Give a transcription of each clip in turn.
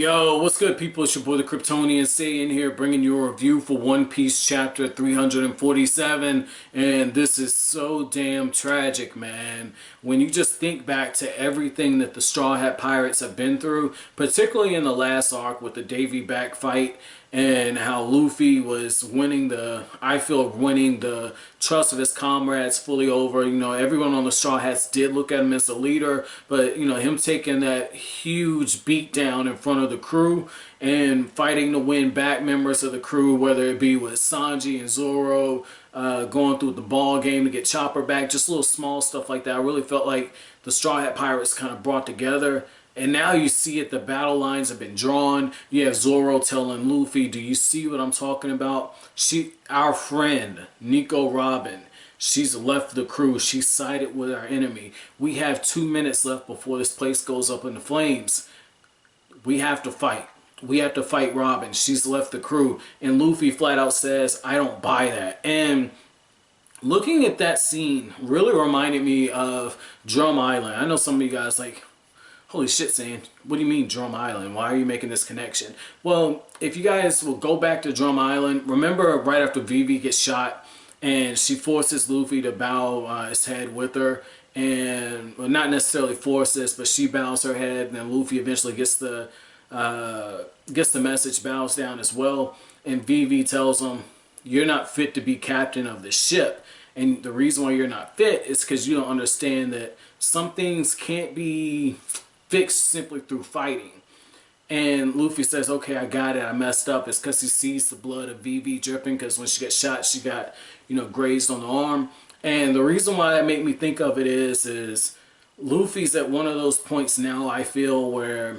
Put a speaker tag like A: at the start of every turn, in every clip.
A: Yo, what's good, people? It's your boy the Kryptonian Say in here, bringing you a review for One Piece chapter 347. And this is so damn tragic, man. When you just think back to everything that the Straw Hat Pirates have been through, particularly in the last arc with the Davy back fight, and how Luffy was winning the trust of his comrades fully over. You know, everyone on the Straw Hats did look at him as a leader, but you know, him taking that huge beat down in front of the crew and fighting to win back members of the crew, whether it be with Sanji and Zoro, going through the ball game to get Chopper back, just little small stuff like that. I really felt like the Straw Hat Pirates kind of brought together. And now you see it, the battle lines have been drawn. You have Zoro telling Luffy, do you see what I'm talking about? Our friend, Nico Robin, she's left the crew. She's sided with our enemy. We have 2 minutes left before this place goes up in the flames. We have to fight. We have to fight Robin. She's left the crew. And Luffy flat out says, I don't buy that. And looking at that scene really reminded me of Drum Island. I know some of you guys like, holy shit, Sam, what do you mean Drum Island? Why are you making this connection? Well, if you guys will go back to Drum Island, remember right after Vivi gets shot and she forces Luffy to bow his head with her, and well, not necessarily forces, but she bows her head, and then Luffy eventually gets the message, bows down as well, and Vivi tells him, you're not fit to be captain of the ship. And the reason why you're not fit is because you don't understand that some things can't be fixed simply through fighting. And Luffy says, okay, I got it, I messed up. It's because he sees the blood of Vivi dripping, because when she got shot, she got, you know, grazed on the arm. And the reason why that made me think of it is Luffy's at one of those points now, I feel, where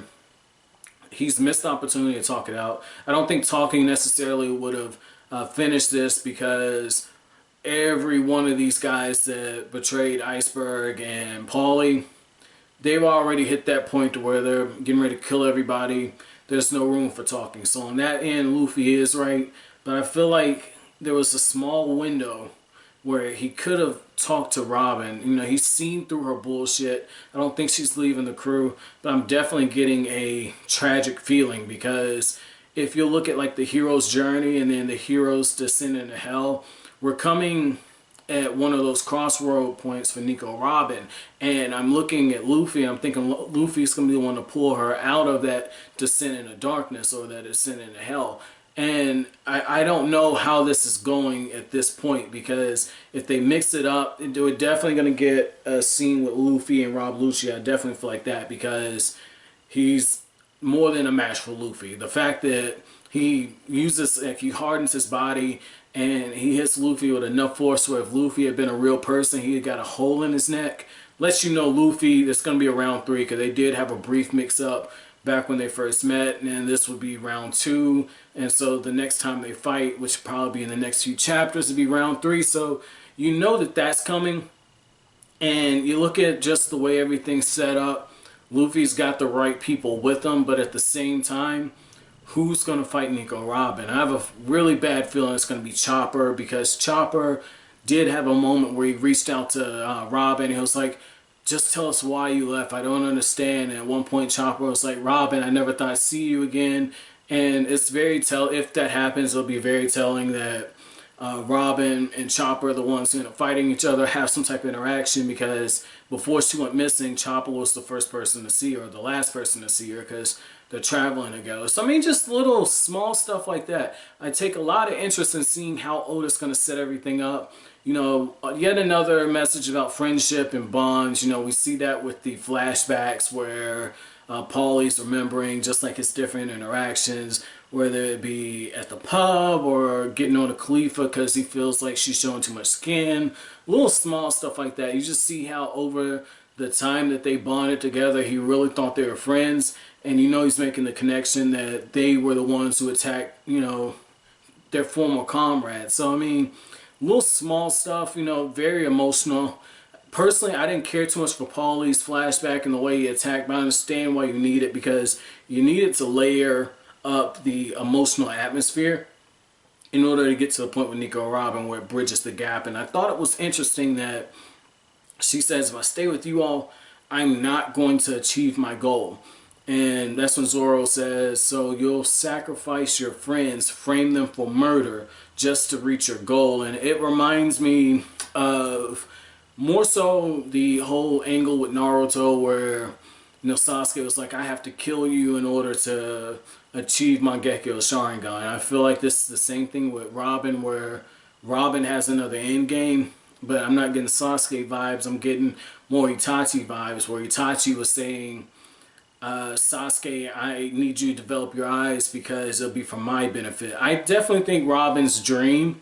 A: he's missed the opportunity to talk it out. I don't think talking necessarily would have finished this, because every one of these guys that betrayed Iceberg and Paulie, they've already hit that point to where they're getting ready to kill everybody. There's no room for talking. So on that end, Luffy is right. But I feel like there was a small window where he could have talked to Robin. You know, he's seen through her bullshit. I don't think she's leaving the crew. But I'm definitely getting a tragic feeling, because if you look at like the hero's journey and then the hero's descent into hell, we're coming at one of those crossroad points for Nico Robin, and I'm looking at Luffy, I'm thinking Luffy's going to be the one to pull her out of that descent into darkness, or that descent into hell. And I don't know how this is going at this point, because if they mix it up, we're definitely going to get a scene with Luffy and Rob Lucci. I definitely feel like that, because he's more than a match for Luffy. The fact that he uses, like, he hardens his body and he hits Luffy with enough force where if Luffy had been a real person, he had got a hole in his neck. Lets you know Luffy, it's going to be a round 3, because they did have a brief mix-up back when they first met, and this would be round 2. And so the next time they fight, which will probably be in the next few chapters, would be round 3. So you know that that's coming. And you look at just the way everything's set up, Luffy's got the right people with him, but at the same time, who's going to fight Nico Robin? I have a really bad feeling it's going to be Chopper, because Chopper did have a moment where he reached out to Robin. He was like, just tell us why you left. I don't understand. And at one point, Chopper was like, Robin, I never thought I'd see you again. And it's very if that happens, it'll be very telling that Robin and Chopper are the ones who end up fighting each other, have some type of interaction, because before she went missing, Chopper was the first person to see her, the last person to see her, because they're traveling together. So I mean, just little small stuff like that. I take a lot of interest in seeing how Oda's going to set everything up. You know, yet another message about friendship and bonds. You know, we see that with the flashbacks where Paulie's remembering just like his different interactions, whether it be at the pub or getting on a Khalifa because he feels like she's showing too much skin. Little small stuff like that. You just see how over the time that they bonded together, he really thought they were friends. And you know he's making the connection that they were the ones who attacked, you know, their former comrades. So, I mean, little small stuff, you know, very emotional. Personally, I didn't care too much for Paulie's flashback and the way he attacked, but I understand why you need it, because you need it to layer up the emotional atmosphere in order to get to the point with Nico Robin where it bridges the gap. And I thought it was interesting that she says, if I stay with you all, I'm not going to achieve my goal. And that's when Zoro says, so you'll sacrifice your friends, frame them for murder just to reach your goal. And it reminds me of more so the whole angle with Naruto where, you know, Sasuke was like, I have to kill you in order to achieve my Gekyo Sharingan. And I feel like this is the same thing with Robin, where Robin has another end game, but I'm not getting Sasuke vibes. I'm getting more Itachi vibes, where Itachi was saying, Sasuke, I need you to develop your eyes because it'll be for my benefit. I definitely think Robin's dream,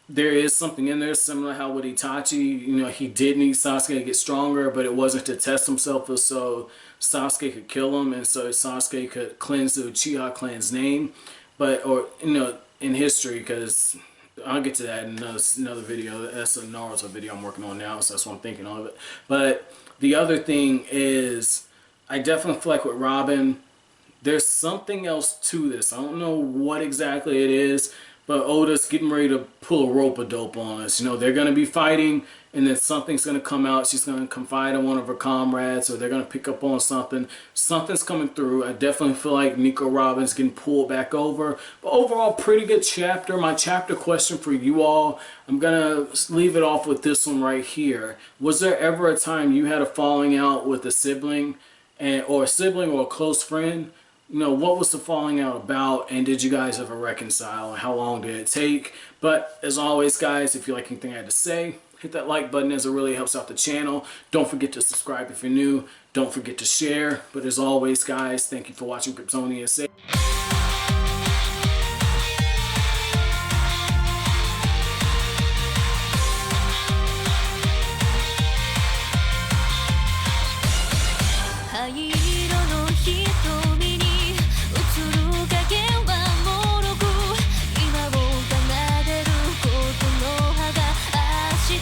A: there is something in there similar how with Itachi, you know, he did need Sasuke to get stronger, but it wasn't to test himself, so Sasuke could kill him, and so Sasuke could cleanse the Uchiha clan's name, but, or, you know, in history, because I'll get to that in another video. That's a Naruto video I'm working on now, so that's what I'm thinking of it. But the other thing is, I definitely feel like with Robin, there's something else to this. I don't know what exactly it is, but Oda's getting ready to pull a rope-a-dope on us. You know, they're going to be fighting, and then something's going to come out. She's going to confide in one of her comrades, or they're going to pick up on something. Something's coming through. I definitely feel like Nico Robin's getting pulled back over. But overall, pretty good chapter. My chapter question for you all, I'm going to leave it off with this one right here. Was there ever a time you had a falling out with a sibling? Or a sibling or a close friend? You know, what was the falling out about, and did you guys ever reconcile, and how long did it take? But as always, guys, if you like anything I had to say, hit that like button as it really helps out the channel. Don't forget to subscribe if you're new. Don't forget to share. But as always, guys, thank you for watching Kryptonian Say.